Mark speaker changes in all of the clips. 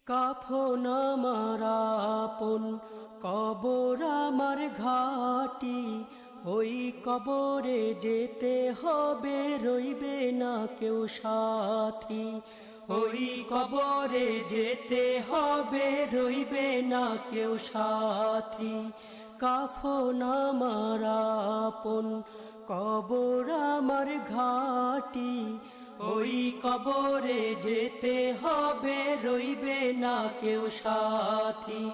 Speaker 1: কাফন আমার আপন, কবর আমার ঘাটি, ওই কবরে যেতে হবে, রইবে না কেউ সাথী। ওই কবরে যেতে হবে, রইবে না কেউ সাথী। কাফন আমার আপন, কবর আমার ঘাটি, ওই কবরে যেতে হবে, রইবে না কেউ সাথী।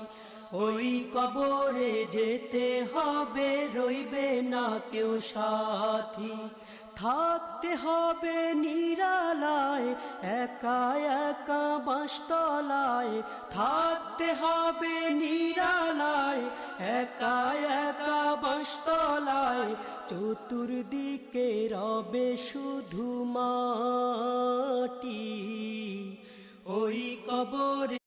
Speaker 1: ওই কবরে যেতে হবে, রইবে না কেউ সাথী। থাকতে হবে নিরালায়, একা একা বাঁশতলায়। থাকতে হবে নিরালায়, একা একা বাঁশতলায়। চতুর্দিকে রবে শুধু মাটি, ওই কবরে